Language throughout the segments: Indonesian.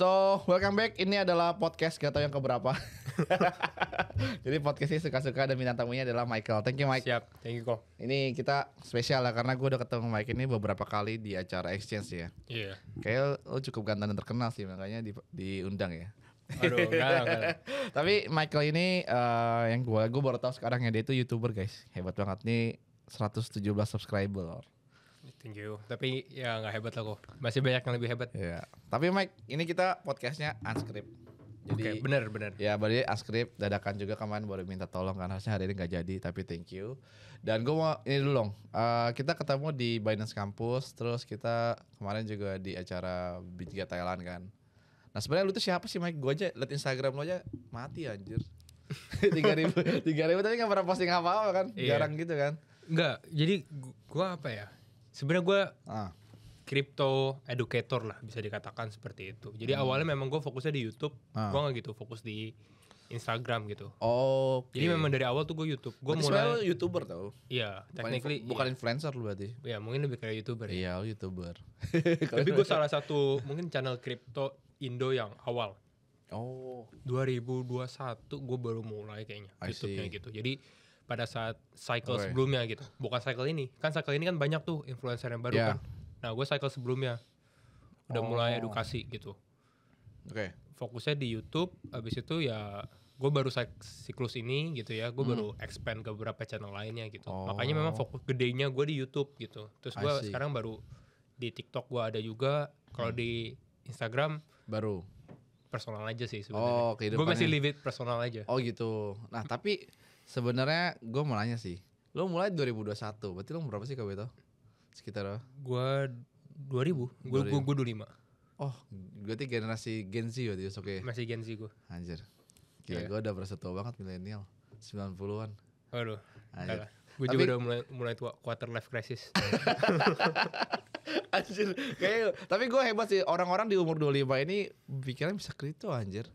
So, welcome back. Ini adalah podcast gak tau yang keberapa. Jadi podcast ini suka-suka dan bintang tamunya adalah Michael. Thank you Mike. Siap, thank you kok. Ini kita spesial lah karena gue udah ketemu Mike ini beberapa kali di acara exchange ya. Iya. Kayak lo cukup ganteng dan terkenal sih, makanya diundang ya. Aduh, enggak. Tapi Michael ini yang gue baru tahu sekarang ya, dia itu YouTuber guys. Hebat banget nih, 117 subscriber. Thank you. Tapi ya nggak hebat lah kok. Masih banyak yang lebih hebat. Ya. Tapi Mike, ini kita podcastnya unscript. Jadi benar. Ya, berarti unscript dadakan juga kemarin baru minta tolong kan, harusnya hari ini nggak jadi, tapi thank you. Dan gue mau ini dulu dong. Kita ketemu di Binance Campus, terus kita kemarin juga di acara Bitga Thailand kan. Nah sebenarnya lu tuh siapa sih Mike? Gue aja liat Instagram lu aja mati anjir. 3.000 tapi nggak pernah posting apa-apa kan? Iya. Jarang gitu kan? Enggak. Jadi gua apa ya? Sebenarnya gua crypto educator lah, bisa dikatakan seperti itu. Jadi awalnya memang gue fokusnya di YouTube, gue nggak gitu fokus di Instagram gitu. Oh. Jadi memang dari awal tuh gue YouTube. Gue mulai YouTuber tau? Iya, technically bukan influencer lu berarti. Ya mungkin lebih kayak YouTuber. Iya, lu YouTuber. Tapi gue salah satu mungkin channel crypto Indo yang awal. Oh. 2021 gue baru mulai kayaknya YouTube-nya gitu. Jadi pada saat cycle Okay. sebelumnya gitu, bukan cycle ini. Kan cycle ini kan banyak tuh influencer yang baru kan. Nah gue cycle sebelumnya udah mulai edukasi gitu. Oke. Fokusnya di YouTube, abis itu ya gue baru siklus ini gitu ya. Gue baru expand ke beberapa channel lainnya gitu. Makanya memang fokus gedenya gue di YouTube gitu. Terus gue sekarang baru di TikTok gue ada juga. Kalau di Instagram baru personal aja sih sebenarnya. Gue masih leave it personal aja. Oh gitu. Nah tapi sebenarnya gue mau nanya sih, lo mulai 2021, berarti lo berapa sih kalau itu? Sekitar apa? Gue 2000, gue 25. Oh, berarti generasi Gen Z berarti, oke. Masih Gen Z gue. Anjir. Gila, gue udah berasa tua banget milenial, 90-an. Waduh, anjir. Gue juga udah mulai tua, quarter life crisis. Anjir, kayak tapi gue hebat sih, orang-orang di umur 25 ini pikiran bisa kripto anjir.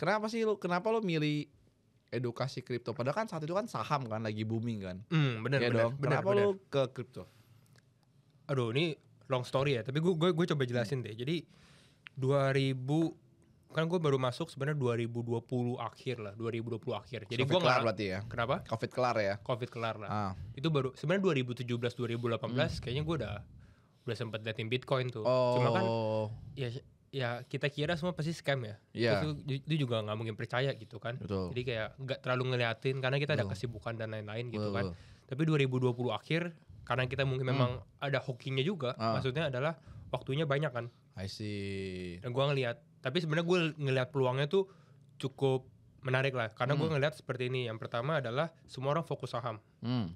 Kenapa lo milih edukasi kripto? Padahal kan saat itu kan saham kan lagi booming kan. Bener. Kenapa lo ke kripto? Aduh, ini long story ya. Tapi gue coba jelasin deh. Jadi 2000 kan gue baru masuk sebenarnya 2020 akhir lah. 2020 akhir. Jadi gue kelar berarti ya. Kenapa? Covid kelar ya. Covid kelar lah. Itu baru sebenarnya 2017 2018 kayaknya gue udah sempat liatin Bitcoin tuh. Cuma kan ya kita kira semua pasti scam ya. Terus itu juga nggak mungkin percaya gitu kan. Betul. Jadi kayak nggak terlalu ngeliatin karena kita ada kesibukan dan lain-lain gitu kan. Tapi 2020 akhir karena kita mungkin memang ada hokinya juga. Maksudnya adalah waktunya banyak kan. I see. Dan gue ngeliat. Tapi sebenarnya gue ngeliat peluangnya tuh cukup menarik lah. Karena gue ngeliat seperti ini. Yang pertama adalah semua orang fokus saham.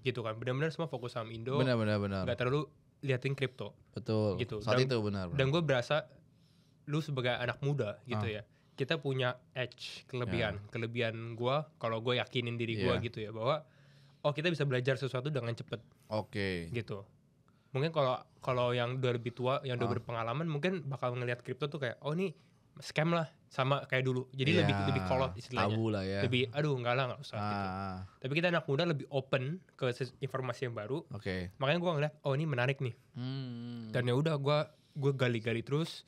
Gitu kan. Benar-benar semua fokus saham Indo. Benar. Gak terlalu liatin kripto. Betul. Gitu. Saat itu benar. Dan gue berasa lu sebagai anak muda gitu ya, kita punya edge, kelebihan gue kalau gue yakinin diri gue gitu ya, bahwa kita bisa belajar sesuatu dengan cepet. Gitu. Mungkin kalau yang udah lebih tua, yang udah berpengalaman, mungkin bakal ngelihat kripto tuh kayak ini scam lah, sama kayak dulu. Jadi lebih kolot istilahnya. Tabu lah ya. Lebih nggak usah gitu. Tapi kita anak muda lebih open ke informasi yang baru. Makanya gue ngeliat ini menarik nih. Dan ya udah gue gali-gali terus.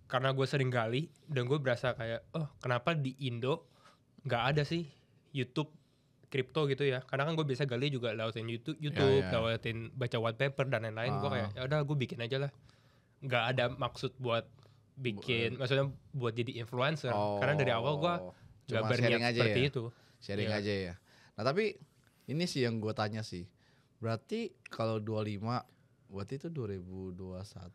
Karena gue sering gali dan gue berasa kayak kenapa di Indo nggak ada sih YouTube kripto gitu ya. Karena kan gue biasa gali juga lewatin YouTube, lewatin baca white paper dan lain-lain. Gue kayak ya udah gue bikin aja lah. Nggak ada maksud buat bikin, maksudnya buat jadi influencer. Karena dari awal gue nggak berniat seperti itu. Sharing aja ya. Nah tapi ini sih yang gue tanya sih. Berarti kalau 25 berarti itu 2021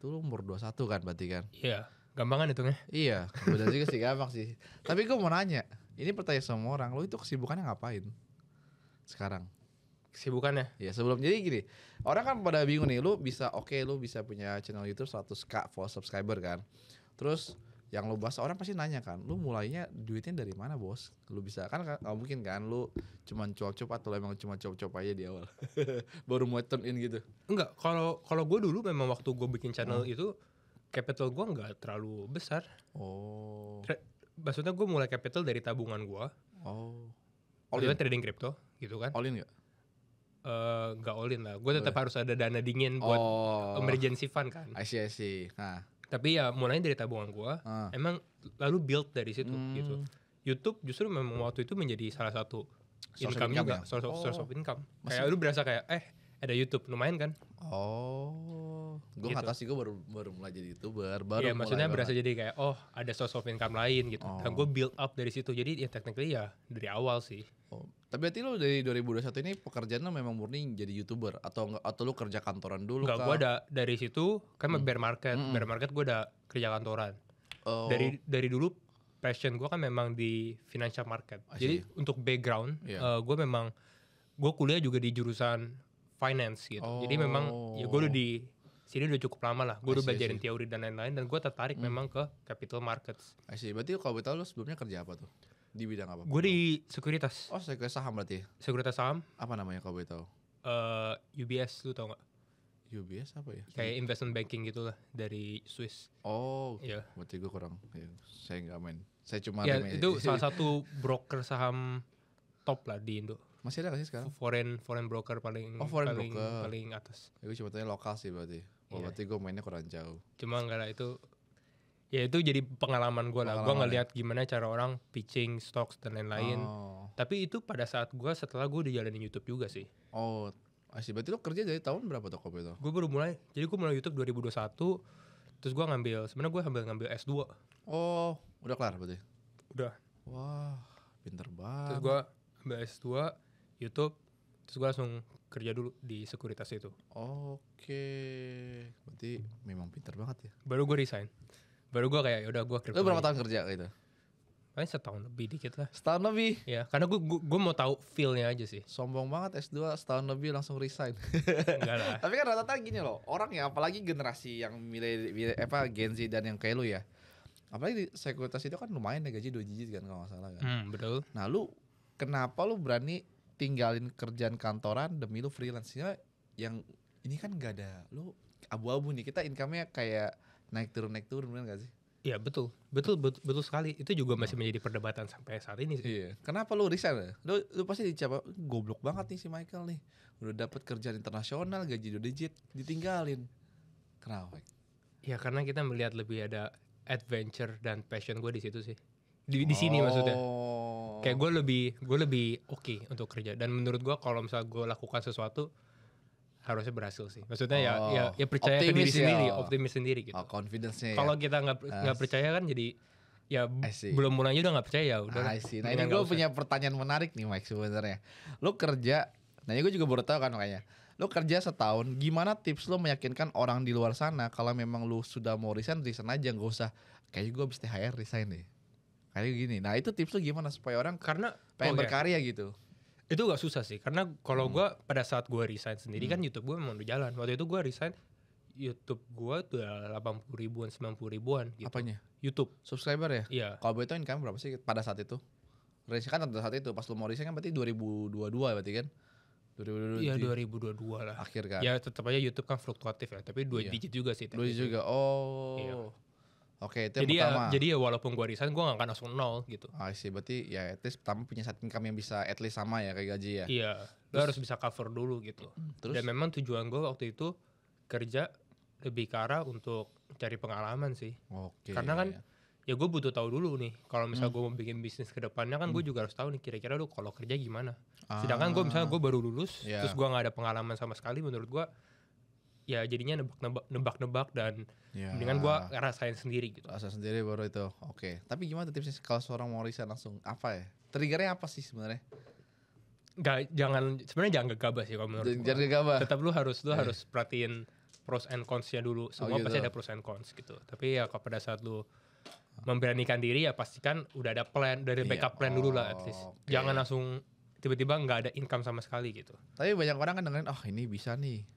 lu umur 21 kan berarti kan? Iya. Gampangan hitungnya. Iya, benar juga sih, gampang sih. Tapi gue mau nanya, ini pertanyaan sama orang, lo itu kesibukannya ngapain sekarang? Kesibukannya? Ya sebelum, jadi gini, orang kan pada bingung nih, lu bisa punya channel YouTube 100k subscriber kan. Terus yang lo bahas orang pasti nanya kan, lu mulainya duitnya dari mana bos? Lu bisa kan gak mungkin kan lu cuman cuap-cuap atau emang cuma cuap-cuap aja di awal. Baru mau turn in gitu. Enggak, kalau gue dulu memang waktu gue bikin channel itu capital gue nggak terlalu besar. Maksudnya gue mulai capital dari tabungan gue. All-in trading crypto gitu kan. All-in nggak? Nggak all-in lah. Gue tetap harus ada dana dingin buat emergency fund kan. I see. Nah, Tapi ya mulai dari tabungan gue, emang lalu build dari situ gitu. YouTube justru memang waktu itu menjadi salah satu income juga, source of income. Kayak lu berasa kayak ada YouTube lumayan kan? Gue nggak tahu sih, gue baru mulai jadi YouTuber. Iya, maksudnya berasa jadi kayak ada source of income lain gitu. Dan gue build up dari situ. Jadi ya technically ya dari awal sih. Tapi berarti lu dari 2021 ini pekerjaan lu memang murni jadi YouTuber atau lu kerja kantoran dulu? Enggak, gue ada dari situ kan bear market. Bear market gue udah kerja kantoran. Dari dulu passion gue kan memang di financial market. Jadi untuk background, gue kuliah juga di jurusan finance gitu. Jadi memang ya gue udah di sini udah cukup lama lah. Gue udah belajarin teori dan lain-lain, dan gue tertarik memang ke capital markets. Berarti kalau betul lu sebelumnya kerja apa tuh? Di bidang apa? Gue di sekuritas. Sekuritas saham berarti? Sekuritas saham. Apa namanya kalau boleh tahu? UBS, lu tau gak? UBS apa ya? Kayak investment banking gitu lah, dari Swiss. Iya. Berarti gue kurang. Ya, saya nggak main. Saya cuma itu salah satu broker saham top lah di Indo. Masih ada gak sih sekarang? Foreign broker paling atas. Gue cuma tanya lokal sih berarti. Berarti gue mainnya kurang jauh. Cuma enggak lah, itu jadi pengalaman gue lah. Gue ngeliat gimana cara orang pitching stocks dan lain-lain. Tapi itu pada saat setelah gue udah jalanin YouTube juga sih. Berarti lo kerja dari tahun berapa tuh Kobe itu? Gue baru mulai. Jadi gue mulai YouTube 2021. Terus gue sebenarnya gue ngambil S2. Udah kelar berarti? Udah. Wah, pinter banget. Terus gue ambil S2 YouTube. Terus gue langsung kerja dulu di sekuritas itu. Berarti memang pinter banget ya. Baru gue resign. Baru gue kayak yaudah gue kerja. Lo berapa tahun kerja gitu? Paling setahun lebih dikit lah. Setahun lebih? Ya, karena gue mau tahu feel-nya aja sih. Sombong banget S2 setahun lebih langsung resign. Enggak lah. Tapi kan rata-rata gini loh, orang ya apalagi generasi yang Gen Z dan yang kayak lu ya. Apalagi di sekuritas itu kan lumayan ya, gaji 2 digit kan kalau gak salah kan. Betul. Nah kenapa lu berani tinggalin kerjaan kantoran demi lu freelance-nya yang ini kan gak ada, lu abu-abu nih, kita income-nya kayak naik turun bener gak sih? Iya betul sekali. Itu juga masih menjadi perdebatan sampai saat ini sih. Iya. Kenapa lu resign ya? Lu pasti dicap goblok banget nih si Michael nih. Udah dapat kerjaan internasional, gaji 2 digit, ditinggalin. Kenapa? Ya karena kita melihat lebih ada adventure dan passion gue di situ sih. Di sini maksudnya. Kayak gue lebih oke untuk kerja, dan menurut gue kalau misalnya gue lakukan sesuatu harusnya berhasil sih. Maksudnya ya percaya ke diri sendiri, optimis sendiri gitu. Confidence-nya. Kalau kita nggak percaya kan jadi ya belum mulainya udah nggak percaya ya udah. Nah ini gue punya pertanyaan menarik nih Mike sebenarnya. Lo kerja, gue juga baru tahu kan makanya. Lo kerja setahun, gimana tips lo meyakinkan orang di luar sana kalau memang lo sudah mau resign aja, nggak usah kayaknya gue habis THR resign deh. Kayak gini. Nah itu tips lo gimana supaya orang karena pengen berkarya gitu? Itu gak susah sih, karena kalau gue pada saat gue resign sendiri kan YouTube gue memang udah jalan. Waktu itu gue resign, YouTube gue udah 80 ribuan, 90 ribuan gitu. Apanya? YouTube. Subscriber ya? Iya. Kalau itu income berapa sih pada saat itu? Resign kan pada saat itu, pas lu mau resign kan berarti 2022 berarti kan? 2022. Iya 2022 lah. Akhir kan? Ya tetap aja YouTube kan fluktuatif ya, tapi 2 digit juga sih. 2 digit juga, Iya. Oke, itu jadi yang pertama. Jadi ya walaupun gue resign, gue gak akan langsung nol gitu. Sih, berarti ya at least pertama punya side income yang bisa at least sama ya kayak gaji ya. Iya, lo harus bisa cover dulu gitu. Dan memang tujuan gue waktu itu kerja lebih ke arah untuk cari pengalaman sih. Karena kan ya gue butuh tahu dulu nih, kalau misalnya gue mau bikin bisnis ke depannya kan gue juga harus tahu nih kira-kira lu kalau kerja gimana. Sedangkan gue misalnya gue baru lulus, terus gue gak ada pengalaman sama sekali, menurut gue ya jadinya nebak-nebak dan mendingan gue rasain sendiri gitu. Rasa sendiri baru itu. Oke. Tapi gimana tipsnya kalau seorang mau resign langsung apa ya? Triggernya apa sih sebenarnya? Sebenarnya jangan gegabah sih kalau menurut gue. Jangan gegabah. Tetap lu harus perhatiin pros and cons-nya dulu. Semua pasti ada pros and cons gitu. Tapi ya kalau pada saat lu memberanikan diri ya pastikan udah ada plan, dari backup plan dulu lah at least. Jangan langsung tiba-tiba nggak ada income sama sekali gitu. Tapi banyak orang kan dengerin, ini bisa nih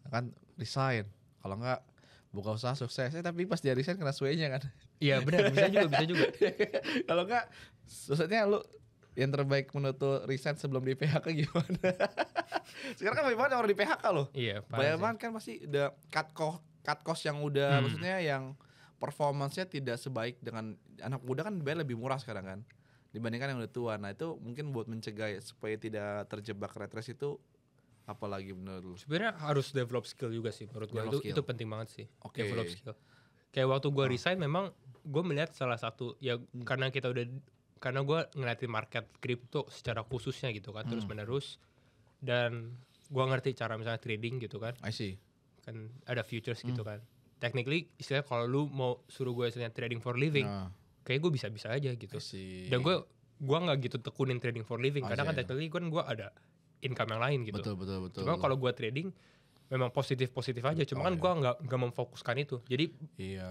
kan resign, kalau nggak buka usaha sukses, tapi pas dia resign kena sway-nya kan. Iya benar, bisa juga. Kalau nggak, maksudnya lu yang terbaik menurut lu resign sebelum di PHK gimana? Sekarang kan banyak banget orang di PHK loh. Iya, banyak banget kan pasti udah cut cost yang udah maksudnya yang performance-nya tidak sebaik dengan anak muda kan bayar lebih murah sekarang kan dibandingkan yang udah tua. Nah itu mungkin buat mencegah supaya tidak terjebak red race itu. Apalagi menurut lu? Sebenarnya harus develop skill juga sih menurut gue. Itu penting banget sih. Develop skill. Kayak waktu gue resign memang gue melihat salah satu ya karena gue ngeliatin market kripto secara khususnya gitu kan terus menerus, dan gue ngerti cara misalnya trading gitu kan. I see. Kan ada futures gitu kan. Technically istilahnya kalau lu mau suruh gue istilahnya trading for living, kayak gue bisa aja gitu. Dan gue nggak gitu tekunin trading for living karena kan technically kan gue ada income yang lain gitu. Betul. Cuma kalau gue trading memang positif aja, cuma kan gue nggak memfokuskan itu. Jadi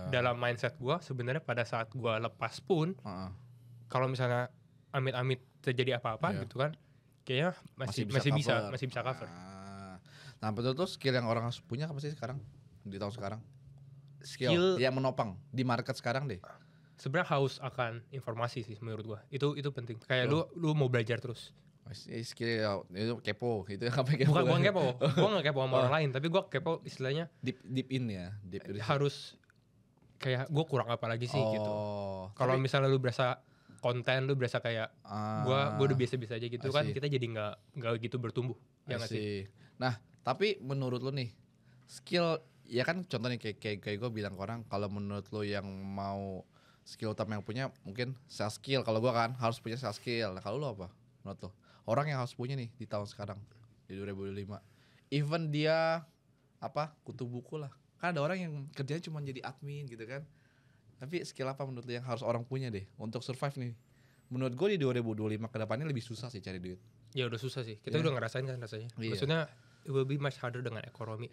dalam mindset gue sebenarnya pada saat gue lepas pun, kalau misalnya amit-amit terjadi apa-apa gitu kan, kayaknya masih bisa cover. Nah betul tuh skill yang orang harus punya apa sih sekarang di tahun sekarang? Skill yang menopang di market sekarang deh. Sebenarnya haus akan informasi sih menurut gue. Itu penting. Kayak lu mau belajar terus. Skill itu kepo itu apa kepo? Bukan kepo, gue nggak kepo sama orang lain, tapi gue kepo istilahnya deep in ya, harus kayak gue kurang apa lagi sih gitu. Kalau misalnya lu berasa konten, lu berasa kayak gue udah biasa-biasa aja gitu kan, kita jadi nggak gitu bertumbuh. Ya nggak sih? Nah tapi menurut lu nih skill ya kan contohnya kayak gue bilang ke orang, kalau menurut lu yang mau skill utama yang punya mungkin sales skill, kalau gue kan harus punya sales skill. Nah kalau lu apa menurut lu? Orang yang harus punya nih di tahun sekarang di 2025, even dia kutu buku lah, kan ada orang yang kerjanya cuma jadi admin gitu kan, tapi skill apa menurut lu yang harus orang punya deh untuk survive nih? Menurut gue di 2025 ke depannya lebih susah sih cari duit. Ya udah susah sih, kita udah ngerasain kan rasanya. Maksudnya it will be much harder dengan ekonomi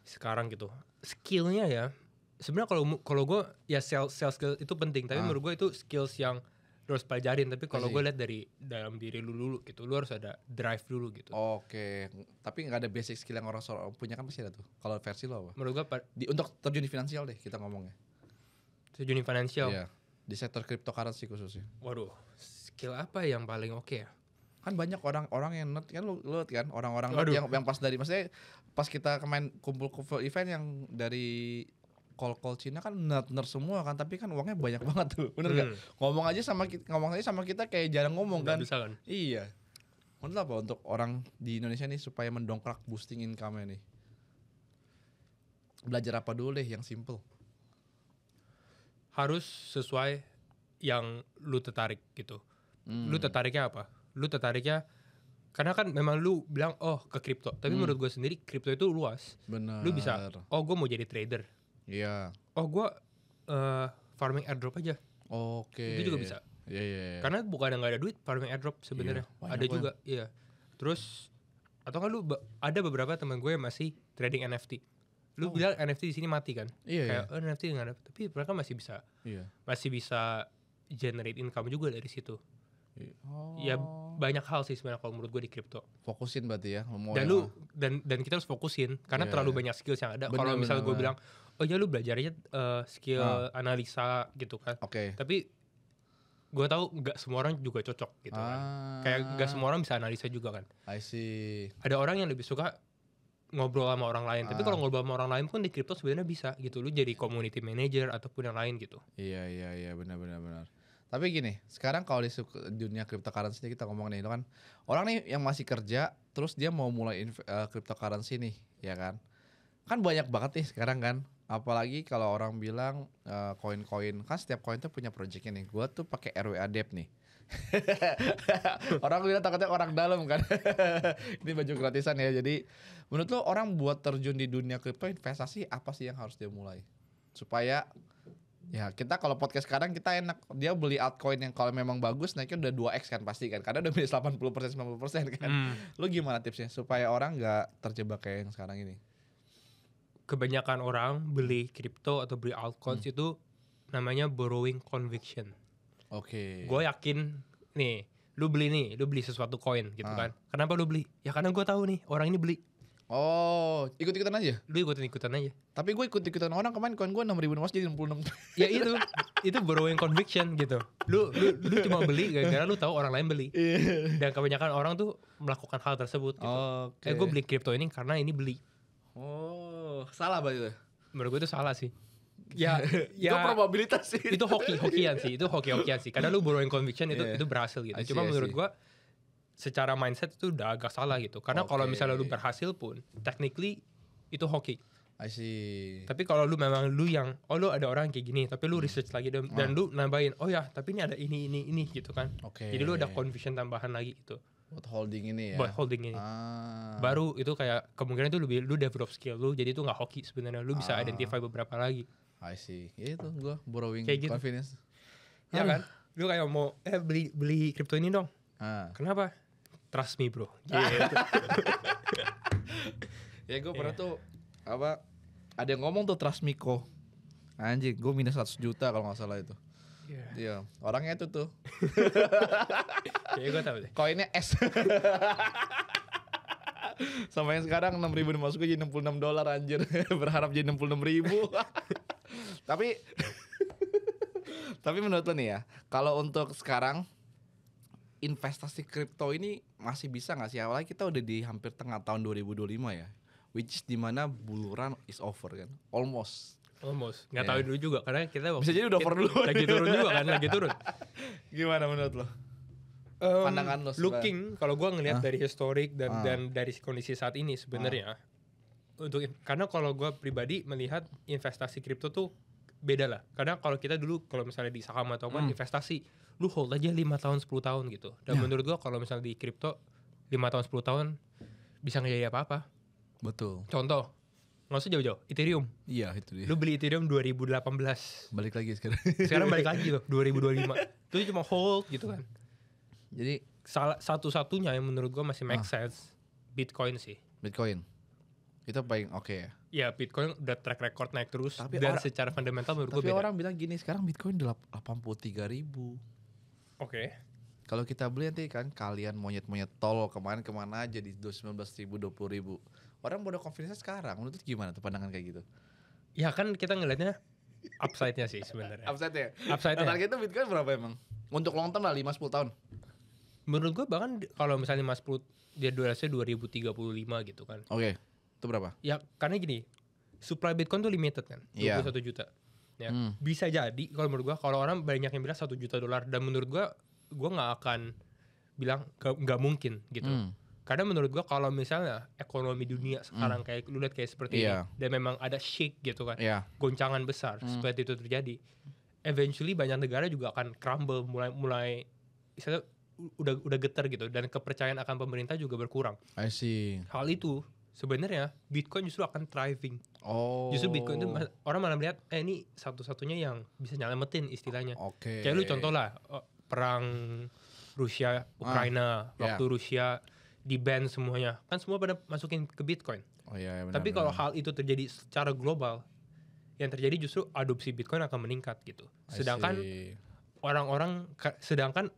sekarang gitu. Skillnya ya sebenarnya kalau gue ya sales skill itu penting, tapi menurut gue itu skills yang lu harus pelajarin. Tapi kalau gue lihat dari dalam diri lu dulu gitu, lu harus ada drive dulu gitu. Oke. Tapi nggak ada basic skill yang orang punya kan pasti ada tuh. Kalau versi lo apa? Menurut gue untuk terjun di finansial deh kita ngomongnya. Terjun di finansial? Iya. Di sektor cryptocurrency khususnya. Waduh, skill apa yang paling oke ya? Kan banyak orang yang nerd kan, lu kan orang-orang nerd yang pas dari maksudnya pas kita kemarin kumpul event yang dari call Cina kan nerd semua kan, tapi kan uangnya banyak banget tuh, bener gak? Ngomong aja sama kita kayak jarang ngomong kan? Bisa kan? Iya. Menurut apa untuk orang di Indonesia nih supaya mendongkrak boosting income-nya nih? Belajar apa dulu deh yang simple? Harus sesuai yang lu tertarik gitu. Lu tertariknya apa? Lu tertariknya karena kan memang lu bilang ke kripto, tapi menurut gue sendiri kripto itu luas. Benar. Lu bisa gue mau jadi trader. Iya. Gue farming airdrop aja. Oke. Itu juga bisa. Iya. Karena bukan nggak ada duit farming airdrop sebenarnya. Ada juga. Iya. Terus atau kan lu ada beberapa teman gue yang masih trading NFT. Lu bilang NFT di sini mati kan? Iya. Kayak NFT nggak ada. Tapi mereka masih bisa. Iya. Masih bisa generate income juga dari situ. Ya banyak hal sih sebenarnya kalau menurut gue di kripto. Fokusin berarti ya. Dan kita harus fokusin karena terlalu banyak skills yang ada. Kalau misalnya gue bilang lu belajar aja skill analisa gitu kan. Tapi gue tahu nggak semua orang juga cocok gitu kan. Kayak nggak semua orang bisa analisa juga kan. I see. Ada orang yang lebih suka ngobrol sama orang lain. Tapi kalau ngobrol sama orang lain pun di kripto sebenarnya bisa gitu. Lu jadi community manager ataupun yang lain gitu. Iya benar. Tapi gini, sekarang kalau di dunia cryptocurrency ini kita ngomong nih, kan orang nih yang masih kerja, terus dia mau mulai cryptocurrency nih, ya kan? Kan banyak banget nih sekarang kan, apalagi kalau orang bilang koin-koin, kan setiap koin tuh punya projectnya nih. Gua tuh pakai RWA Dep nih. Orang bilang takutnya orang dalam kan. Ini baju gratisan ya. Jadi menurut lo orang buat terjun di dunia kripto investasi apa sih yang harus dia mulai? Supaya ya kita kalau podcast sekarang kita enak, dia beli altcoin yang kalau memang bagus naiknya udah 2x kan pasti kan, karena udah beli 80% 90% kan. Lu gimana tipsnya supaya orang gak terjebak kayak yang sekarang ini? Kebanyakan orang beli kripto atau beli altcoins itu namanya borrowing conviction. Gue yakin nih, lu beli sesuatu koin gitu kan. Kenapa lu beli? Ya karena gue tahu nih orang ini beli. Ikut-ikutan aja? Lu ikutan aja. Tapi gue ikut-ikutan orang, kemarin koin gue 6.000 jadi 66. Ya itu borrowing conviction gitu. Lu cuma beli gara-gara lu tahu orang lain beli. Dan kebanyakan orang tuh melakukan hal tersebut gitu. Gue beli kripto ini karena ini beli. Salah berarti itu? Menurut gue itu salah sih. Ya itu probabilitas sih. Itu hoki-hokian sih. Karena lu borrowing conviction itu berhasil gitu. Cuma menurut gue secara mindset itu udah agak salah gitu. Karena kalau misalnya lu berhasil pun technically itu hoki. I see. Tapi kalau lu memang lu yang lu ada orang kayak gini, tapi lu research lagi dan lu nambahin, oh ya, tapi ini ada ini gitu kan. Jadi lu ada confusion tambahan lagi gitu. Buat holding ini ya. Buat holding ini. Baru itu kayak kemungkinan itu lu develop skill lu, jadi itu nggak hoki sebenarnya. Lu bisa identify beberapa lagi. I see. Ya itu gua borrowing kayak confidence. Gitu. Ya kan? Lu kayak mau beli kripto ini dong. Kenapa? Trust me, bro. Gitu. Ya gue pernah tuh ada yang ngomong tuh trust Miko. Anjing, gue minus 100 juta kalau gak salah itu. Iya, orangnya itu tuh. Kayaknya gue tau deh. Koinnya S. Sampai sekarang 6.000 masuk gue jadi $66 anjir. Berharap jadi 66.000. Tapi menurut lo nih ya, kalau untuk sekarang investasi kripto ini masih bisa gak sih? Awalnya kita udah di hampir tengah tahun 2025 ya. Which is dimana bull run is over kan, almost. Nggak tahu dulu juga karena kita bisa jadi udah over dulu. Lagi turun juga kan, lagi turun. Gimana menurut lo? Pandangan lo. Looking, kalau gue ngelihat dari historik dan dari kondisi saat ini sebenarnya, karena kalau gue pribadi melihat investasi kripto tuh beda lah. Karena kalau kita dulu kalau misalnya di saham atau apa investasi, lu hold aja 5 tahun 10 tahun gitu. Dan menurut gue kalau misalnya di kripto 5 tahun 10 tahun bisa nggak jadi apa-apa. Betul. Contoh, nggak usah jauh-jauh, Ethereum. Iya itu dia. Lu beli Ethereum 2018. Balik lagi sekarang. Sekarang balik lagi loh, 2025. Itu cuma hold gitu kan. Jadi satu-satunya yang menurut gua masih make sense, Bitcoin sih. Bitcoin. Itu paling oke ya. Ya Bitcoin udah track record naik terus. Tapi dan secara fundamental menurut gua beda. Tapi orang bilang gini, sekarang Bitcoin 83.000. Oke. Kalau kita beli nanti kan kalian monyet-monyet tol kemana aja di 19.000, 20.000. Orang bodoh confidence sekarang. Menurut gimana tuh pandangan kayak gitu? Ya kan kita ngelihatnya upside-nya sih sebenarnya. Upside-nya. Target itu Bitcoin berapa emang? Untuk long term lah 5-10 tahun. Menurut gua bahkan kalau misalnya 5-10 dia durasinya 2035 gitu kan. Oke. Itu berapa? Ya karena gini, supply Bitcoin tuh limited kan, 21 juta. Ya, bisa jadi kalau menurut gua kalau orang banyak yang bilang $1 juta dan menurut gua nggak akan bilang nggak mungkin gitu. Karena menurut gua kalau misalnya ekonomi dunia sekarang kayak lu lihat kayak seperti ini dan memang ada shake gitu kan, goncangan besar seperti itu terjadi, eventually banyak negara juga akan crumble mulai misalnya udah getar gitu dan kepercayaan akan pemerintah juga berkurang. I see. Hal itu sebenarnya Bitcoin justru akan thriving. Justru Bitcoin itu orang malah melihat ini satu-satunya yang bisa nyelamatin istilahnya. Kayak lu contoh lah perang Rusia Ukraina waktu Rusia di ban semuanya kan semua pada masukin ke Bitcoin. Benar, tapi kalau hal itu terjadi secara global, yang terjadi justru adopsi Bitcoin akan meningkat gitu. Sedangkan sedangkan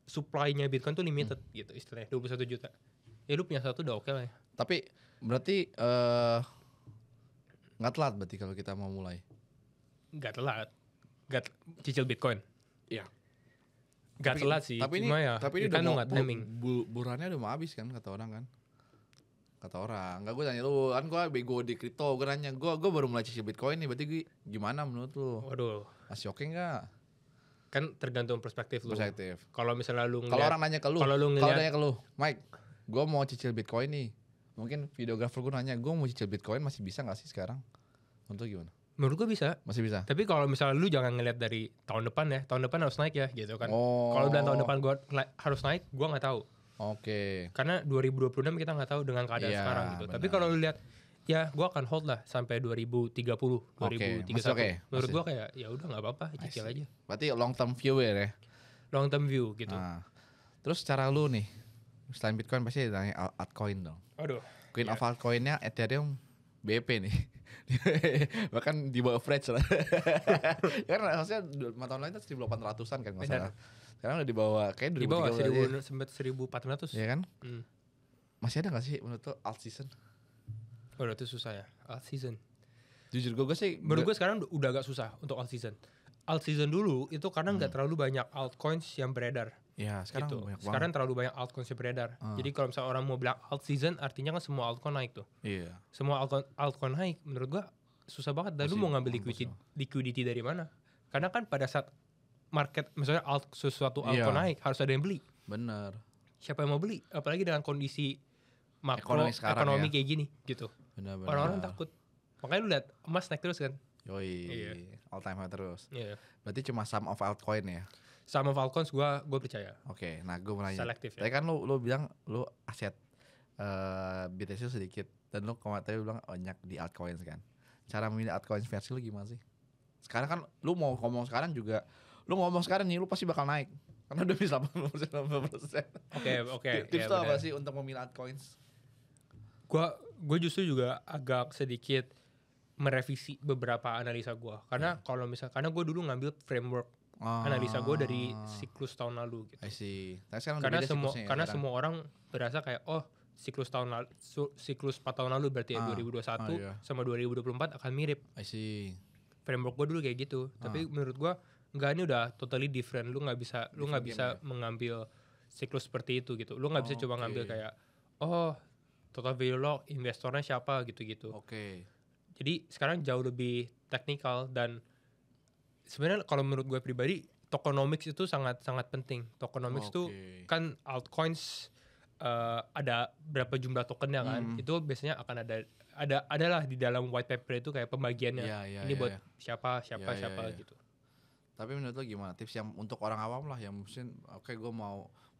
supply-nya Bitcoin tuh limited gitu istilahnya 21 juta. Ya lu punya satu udah oke lah ya. Tapi berarti nggak telat berarti kalau kita mau mulai. Nggak telat. Cicil Bitcoin. Iya. Gak telat sih, tapi cuma ini kita udah timing. Burannya udah mau habis kan kata orang kan. Kata orang, enggak gue tanya lu kan gue bego di kripto, gue nanya gue baru mulai cicil Bitcoin nih, berarti gue gimana menurut lu? Waduh. Masih oke enggak? Kan tergantung perspektif lu. Kalau misalnya lu kalau orang nanya ke lu, kalau nanya ke lu, Mike, gue mau cicil Bitcoin nih. Mungkin videografer gue nanya, gue mau cicil Bitcoin masih bisa enggak sih sekarang? Untuk gimana? Menurut gue bisa. Masih bisa. Tapi kalau misalnya lu jangan ngeliat dari tahun depan ya. Tahun depan harus naik ya gitu kan. Kalau bilang tahun depan gue harus naik, gue nggak tahu. Karena 2026 kita nggak tahu dengan keadaan sekarang gitu. Benar. Tapi kalau lu lihat, ya gue akan hold lah sampai 2030, 2031. Menurut gue kayak ya udah nggak apa-apa, cicil aja. Berarti long term view ya? Long term view gitu. Terus cara lu nih, selain Bitcoin pasti ada altcoin dong. Aduh. Queen of altcoinnya Ethereum BP nih. Bahkan di bawah average lah. Karena harusnya 5 tahun lain itu 1.800-an kan nggak salah. Sekarang udah di bawah kayak 2030 di bawah 1.400. Iya kan? Masih ada nggak sih menurut lo alt season? Itu susah ya alt season. Jujur gue sih menurut gue sekarang udah agak susah untuk alt season. Alt season dulu itu karena nggak terlalu banyak altcoins yang beredar. Ya sekarang gitu. Banyak sekarang terlalu banyak altcoins yang beredar. Jadi kalau misalnya orang mau bilang alt season, artinya kan semua altcoin naik tuh. Iya. Semua altcoin naik, menurut gua susah banget. Dan lu mau ngambil liquidity dari mana? Karena kan pada saat market, misalnya sesuatu altcoin naik, harus ada yang beli. Bener. Siapa yang mau beli? Apalagi dengan kondisi makro ekonomi kayak gini, gitu. Bener. Orang-orang takut. Makanya lu lihat emas naik terus kan. Yoi, all time high terus. Berarti cuma sum of altcoin ya? Sum of altcoins gue percaya. Oke, nah gue mau nanya. Selektif ya. Tadi kan lu bilang lu aset BTC sedikit dan lu kemarin bilang banyak di altcoins kan. Cara memilih altcoins versi lu gimana sih? Sekarang kan lu mau ngomong sekarang juga, lu ngomong sekarang nih lu pasti bakal naik. Karena udah bisa 80%. Oke. Tips tuh apa sih untuk memilih altcoins? Gue justru juga agak sedikit merevisi beberapa analisa gue. Karena kalau misalnya, karena gue dulu ngambil framework analisa gue dari siklus tahun lalu gitu. I see. Karena semua orang berasa kayak siklus 4 tahun lalu berarti 2021 sama 2024 akan mirip. I see. Framework gue dulu kayak gitu. Tapi menurut gue enggak, ini udah totally different. Lu nggak bisa mengambil siklus seperti itu gitu. Lu nggak bisa coba ngambil kayak total value lock investornya siapa gitu-gitu. Jadi sekarang jauh lebih teknikal dan sebenarnya kalau menurut gue pribadi tokenomics itu sangat penting. Tokenomics itu kan altcoins ada berapa jumlah tokennya kan. Itu biasanya akan adalah di dalam white paper itu kayak pembagiannya. Ini buat siapa gitu. Tapi menurut lo gimana tips yang untuk orang awam lah yang mungkin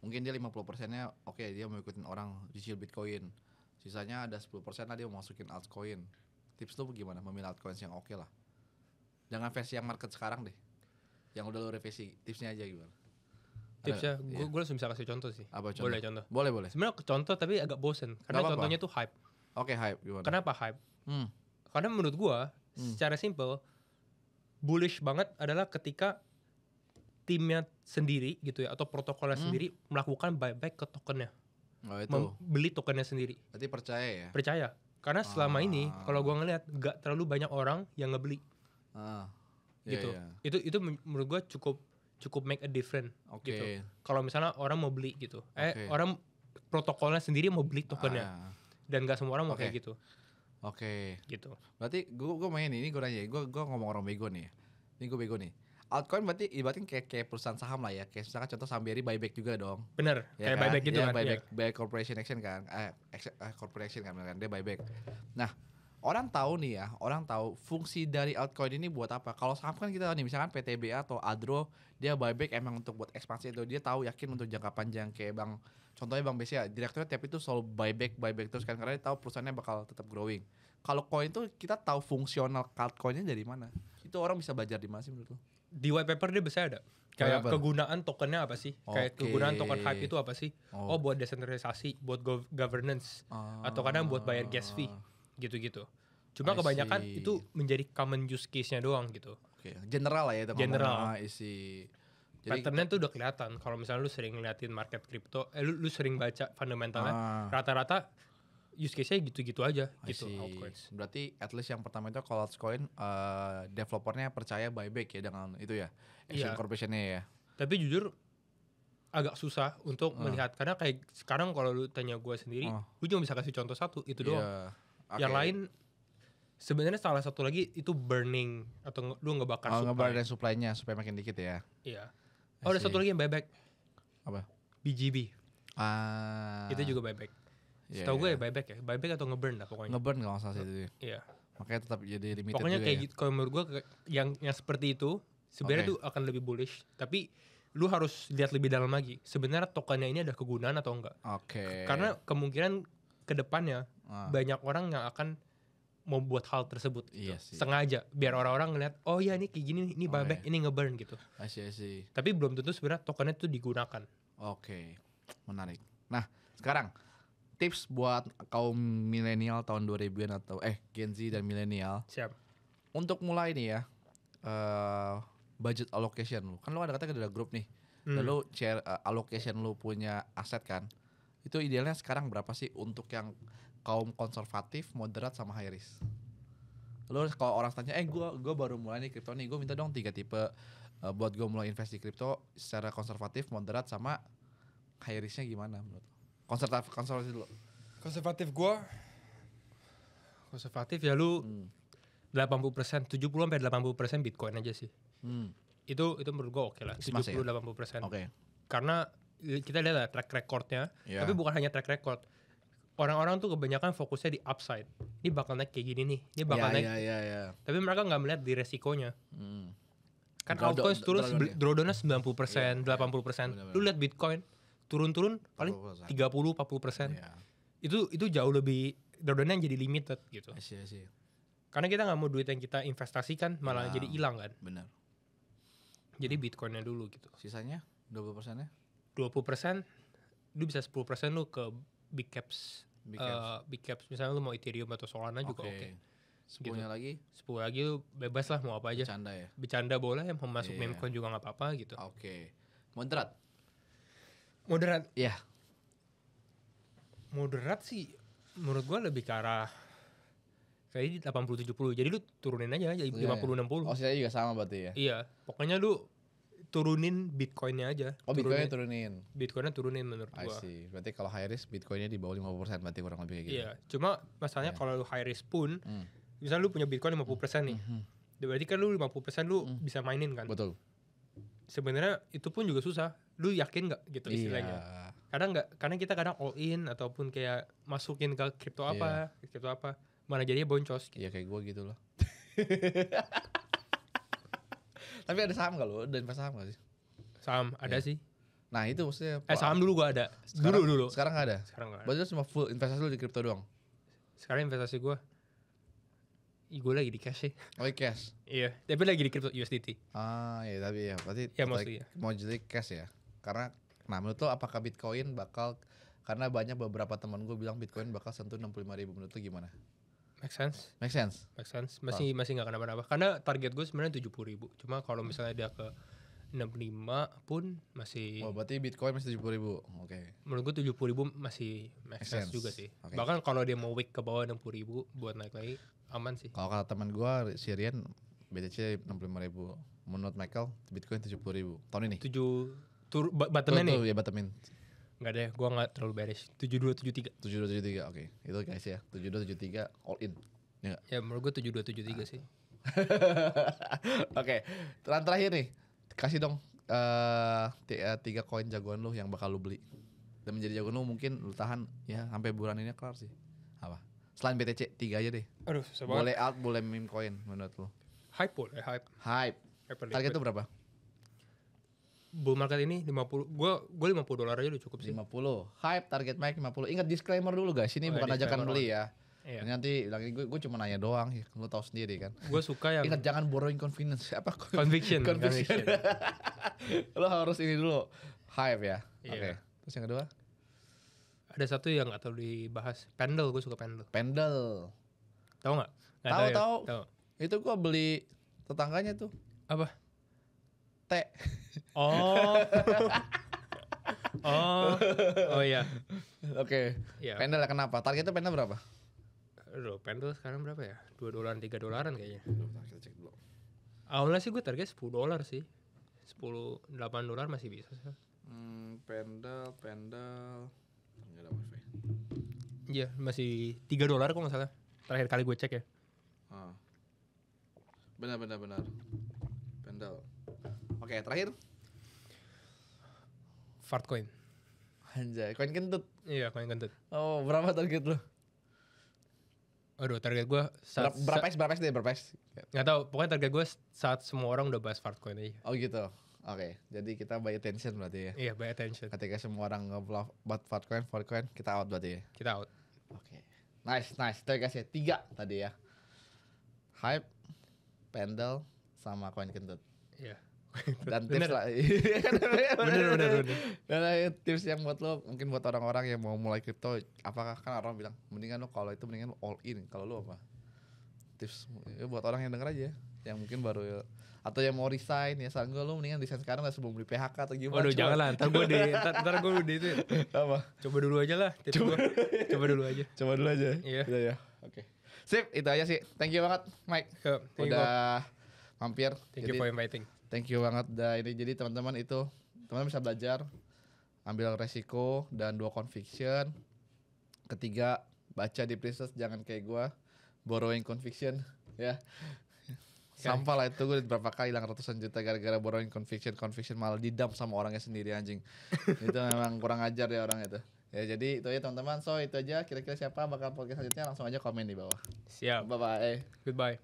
mungkin dia 50%-nya dia mau ikutin orang cicil Bitcoin. Sisanya ada 10% lah dia mau masukin altcoin. Tips lo gimana memilih altcoins yang lah. Jangan versi yang market sekarang deh. Yang udah lo revisi, tipsnya aja gimana? Tipsnya, gue langsung bisa kasih contoh sih. Apa contoh? Boleh contoh? Boleh. Sebenarnya contoh tapi agak bosen karena contohnya tuh hype. Hype gimana? Kenapa hype? Karena menurut gue secara simple bullish banget adalah ketika timnya sendiri gitu ya atau protokolnya sendiri melakukan buyback ke tokennya. Beli tokennya sendiri. Berarti percaya ya? Percaya. Karena selama ini kalau gue ngeliat gak terlalu banyak orang yang ngebeli. Gitu. Itu menurut gue cukup make a difference gitu. Kalau misalnya orang mau beli gitu. Orang protokolnya sendiri mau beli tokennya. Dan gak semua orang mau kayak gitu. Gitu. Berarti gue main ini gue nanya, gue ngomong orang bego nih. Ini gue bego nih. Altcoin berarti ibaratnya kayak perusahaan saham lah ya. Kayak misalkan contoh Samberi buyback juga dong. Bener, ya kayak kan? Buyback gitu kan. Buyback corporation action kan. Corporation kan dia buyback. Nah, orang tahu fungsi dari altcoin ini buat apa. Kalau saham kan kita tahu nih, misalkan PTBA atau Adro, dia buyback emang untuk buat ekspansi itu. Dia tahu yakin untuk jangka panjang kayak contohnya Bang BCA, direkturnya tiap itu selalu buyback terus kan karena dia tahu perusahaannya bakal tetap growing. Kalau koin tuh kita tahu fungsional altcoinnya dari mana. Itu orang bisa belajar di mana sih menurut lo? Di white paper dia biasanya ada. Kayak kegunaan tokennya apa sih? Kayak kegunaan token hype itu apa sih? Buat desentralisasi, buat governance, atau kadang buat bayar gas fee, gitu-gitu. Cuma kebanyakan itu menjadi common use case-nya doang gitu. General lah ya itu. General. Patternnya tuh udah kelihatan. Kalau misalnya lu sering ngeliatin market crypto, lu sering baca fundamentalnya, rata-rata use case-nya gitu-gitu aja gitu altcoins. Berarti at least yang pertama itu kalau altcoin developernya percaya buyback ya dengan itu ya. Action corporation-nya ya. Tapi jujur agak susah untuk melihat karena kayak sekarang kalau lu tanya gue sendiri, gue cuma bisa kasih contoh satu itu doang. Yang lain sebenarnya salah satu lagi itu burning atau lu ngebakar supply. Ngebakar supply-nya supaya makin dikit ya. Iya. Ada satu lagi yang buyback. Apa? BGB. Itu juga buyback. Setahu gue ya buyback atau ngeburn lah pokoknya. Ngeburn kalau salah satu itu. Iya. Makanya tetap jadi limited pokoknya juga kayak gitu. Kalau menurut gue yang seperti itu sebenarnya tuh akan lebih bullish. Tapi lu harus lihat lebih dalam lagi. Sebenarnya tokennya ini ada kegunaan atau enggak. Karena kemungkinan kedepannya banyak orang yang akan mau buat hal tersebut gitu. Sengaja biar orang-orang ngeliat ini kayak gini, ini buyback, ini ngeburn gitu. I see. Tapi belum tentu sebenarnya tokennya itu digunakan. Menarik. Nah sekarang tips buat kaum milenial tahun 2000-an atau Gen Z dan milenial. Siap. Untuk mulai nih ya budget allocation lu. Kan lu ada kata ada grup nih. Dan lu share allocation lu punya aset kan. Itu idealnya sekarang berapa sih untuk yang kaum konservatif, moderat sama high risk? Lu kalau orang tanya, gue baru mulai nih kripto nih, gue minta dong 3 tipe buat gue mulai invest di kripto secara konservatif, moderat sama high risknya gimana menurut lu? Konservatif dulu. Konservatif ya lu 80%, 70-80% Bitcoin aja sih. Itu menurut gue oke lah. 70-80%. Karena kita lihat lah track recordnya, tapi bukan hanya track record. Orang-orang tuh kebanyakan fokusnya di upside. ini bakal naik kayak gini nih, ini bakal naik. Tapi mereka nggak melihat di resikonya. Kan altcoins turun drawdownnya 90%, 80%. Lu lihat Bitcoin turun paling 30-40%. Itu jauh lebih drawdownnya jadi limited gitu. Karena kita nggak mau duit yang kita investasikan malah jadi hilang kan. Benar. Jadi Bitcoinnya dulu gitu. Sisanya 20%-nya? 20% lu bisa 10% lu ke big caps. Big caps misalnya lu mau Ethereum atau Solana juga oke. 10-nya lagi? 10 lagi lu bebas lah mau apa aja. Bercanda ya? Bercanda boleh, mau masuk meme coin juga gak apa-apa gitu. Oke. Moderat? Iya. Moderat sih menurut gua lebih ke arah kayak 80-70. Jadi lu turunin aja jadi 50-60. Oh sisanya juga sama berarti ya? Iya. Pokoknya lu turunin Bitcoinnya aja. Oh Bitcoinnya turunin? Bitcoinnya turunin menurut gua. Berarti kalau high risk Bitcoinnya di bawah 50% berarti kurang lebih kayak gitu? Iya. Cuma masalahnya kalau lu high risk pun misalnya lu punya Bitcoin 50% nih. Berarti kan lu 50% lu bisa mainin kan? Betul. Sebenarnya itu pun juga susah. Lu yakin nggak gitu istilahnya? Karena kita kadang all in ataupun kayak masukin ke kripto apa, mana jadinya boncos. Iya kayak gue gitu loh. Tapi ada saham gak lo? Ada investasi saham gak sih? Saham ada sih. Nah itu maksudnya. Saham dulu gue ada. Dulu. Sekarang gak ada. Berarti lu cuma full investasi lu di kripto doang. Sekarang investasi gue. Gue lagi di cash sih. Oh cash? Iya. Tapi lagi di crypto USDT. Iya tapi ya berarti mau jadi cash ya. Karena menurut lo apakah Bitcoin bakal, karena banyak beberapa teman gue bilang Bitcoin bakal sentuh 65.000, menurut lo gimana? Make sense. Masih gak kenapa-napa. Karena target gue sebenarnya 70.000. Cuma kalau misalnya dia ke 65 pun masih. Oh berarti Bitcoin masih 70.000. Oke. Menurut gue 70.000 masih make sense juga sih. Bahkan kalau dia mau wick ke bawah 60.000 buat naik lagi aman sih. Kalau kata teman gue si Rian BTC 65.000. Menurut Michael Bitcoin 70.000 tahun ini. Bottomnya nih? Ya bottomin. Enggak deh, gue gak terlalu bearish. 7273. 7273, oke. Itu guys ya, 7273 all in. Ya menurut gue 7273 sih. Oke, terakhir nih. Kasih dong 3 koin jagoan lu yang bakal lu beli. Dan menjadi jagoan lu mungkin lu tahan ya sampai bulan ini kelar sih. Apa? Selain BTC 3 aja deh. Aduh, boleh alt, boleh meme coin menurut lu. Hype boleh, hype. Target itu berapa? Bull market ini 50. Gue $50 aja udah cukup sih. 50. Hype target Mike 50. Ingat disclaimer dulu guys, ini bukan ajakan beli ya. Iya. Nanti lagi gue cuma nanya doang, ya, lu tahu sendiri kan. Gue suka yang ingat jangan borrowing confidence apa? Conviction. Lo harus ini dulu. Hype ya. Iya. Oke. Terus yang kedua? Ada satu yang gak terlalu dibahas. Pendle, gue suka Pendle. Tahu nggak? Tahu. Itu gue beli tetangganya tuh. Apa? Teh. Oh iya. Oke. Yeah. Pendle kenapa? Targetnya Pendle berapa? Aduh, Pendle sekarang berapa ya? $2, $3 kayaknya. Kita cek dulu. Awalnya sih gue target $10 sih. $8 masih bisa sih. Pendle. Enggak ada wifi. Iya, masih $3 kok nggak salah. Terakhir kali gue cek ya. Benar. Pendle. Oke, terakhir. Fartcoin. Anjay, koin kentut. Iya, koin kentut. Oh, berapa target lu? Aduh, target gue berapa X? Nggak tahu, pokoknya target gue saat semua orang udah bahas Fartcoin aja. Oh gitu. Oke, jadi kita buy attention berarti ya. Iya, buy attention. Ketika semua orang nge-vlog buat Fartcoin, kita out berarti ya. Kita out. Oke. Nice. Itu guys ya, 3 tadi ya. Hype, Pendle, sama koin kentut. Iya. Dan tips lah. Bener. Dan tips yang buat lo, mungkin buat orang-orang yang mau mulai kripto, apakah kan orang bilang mendingan lo kalau itu mendingan lo all in. Kalau lo apa? Tips ya buat orang yang denger aja, yang mungkin baru ya, atau yang mau resign ya, saran gue lo mendingan resign sekarang lah sebelum beli PHK atau gimana. Waduh jangan lah, ntar gue di itu. Apa? Coba dulu aja lah. Coba dulu aja. Iya. Oke. Sip, itu aja sih. Thank you banget Mike. Udah mampir. Thank you for inviting. Thank you banget. Ini jadi teman-teman bisa belajar, ambil resiko dan 2 conviction. Ketiga, baca di research, jangan kayak gue borrowing conviction ya. Sampah lah itu, gue berapa kali hilang ratusan juta gara-gara borrowing conviction malah didump sama orangnya sendiri anjing. Itu memang kurang ajar ya orang itu. Ya jadi itu aja teman-teman. So itu aja kira-kira siapa bakal podcast selanjutnya langsung aja komen di bawah. Siap. Bye bye. Goodbye.